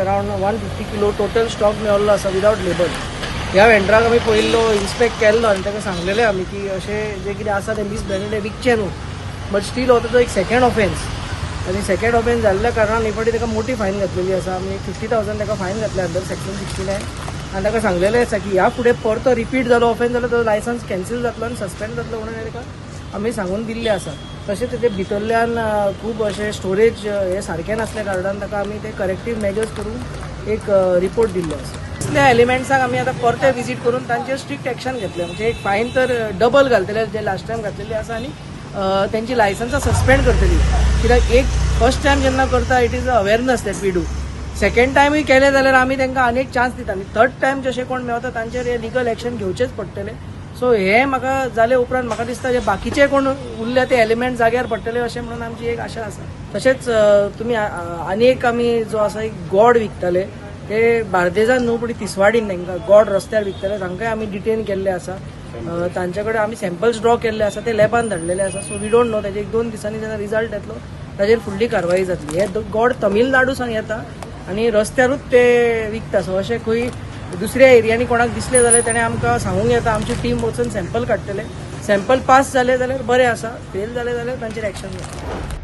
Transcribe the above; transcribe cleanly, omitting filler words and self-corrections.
Around 150 kilo total stock मेळिल्लो आसा without label. ह्या वेंडराक आमी पयलो इन्स्पेक्ट केल्लो आनी ताका सांगलेलें आमी की अशें जें कितें आसा तें मिसब्रँडेड विकचें न्हू. बट स्टील हो ताजो एक सेकंड ऑफेन्स आनी सेकंड ऑफेन्स जाल्ल्या कारणान ही फावटी ताका मोठी फायन घातलेली आसा. आमी 50,000 ताका फायन घातल्या अंडर सेक्शन 69 आनी ताका सांगलेलें आसा की ह्या फुडें परतो रिपीट जालो ऑफेन्स जाल्यार तो लायसन्स कॅन्सील जातलो आनी सस्पेंड जातलो म्हणून ताका आमी सांगून दिल्लें आसा. तशेंच तेजे भितरल्यान खूब अशें स्टोरेज हे सारकें नासल्या कारणान ताका आमी ते करेक्टीव मेजर्स करून एक रिपोर्ट दिल्लो आसा. असल्या एलिमेंट्साक आमी आतां परते विजीट करून तांचेर स्ट्रिक्ट एक्शन घेतलें. म्हणजे एक फायन तर डबल घालतले जे लास्ट टायम घातलेली आसा आनी तेंची लायसन्सां सस्पेंड करतली. कित्याक एक फर्स्ट टायम जेन्ना करता it is a awareness that we do. Second टायमूय केलें जाल्यार आमी तांकां आनीक चान्स दिता आनी थर्ड टायम जशें कोण मेळता तांचेर हे लिगल एक्शन घेवचेच पडटलें. सो हे म्हाका जाले उपरांत म्हाका दिसता जे बाकीचे कोण उरले ते एलिमेंट जाग्यार पडटले अशें म्हणून आमची एक आशा आसा. तशेंच तुमी आनी एक आमी जो आसा एक गॉड विकताले ते बार्देजान न्हू पूण तिसवाडीन तांकां गॉड रस्त्यार विकताले तांकांय आमी डिटेन केल्ले आसा. तांचे कडेन आमी सॅम्पल्स ड्रॉ केल्ले आसा ते लॅबान धाडलेले आसा. सो वी डोंट नो ताजे 1-2 दिसांनी जेन्ना रिजल्ट येतलो ताजेर फुडली कारवाई जातली. हे गॉड तमिळनाडूसान येता आनी रस्त्यारूच ते विकता. सो अशें खंय दुसऱ्या एरियांनी कोणाक दिसले जाल्यार ताणें आमकां सांगूंक येता. आमची टीम वचून सॅम्पल काडटले. सॅम्पल पास जाले जाल्यार बरें आसा, फेल जाले जाल्यार तांचेर एक्शन जाता.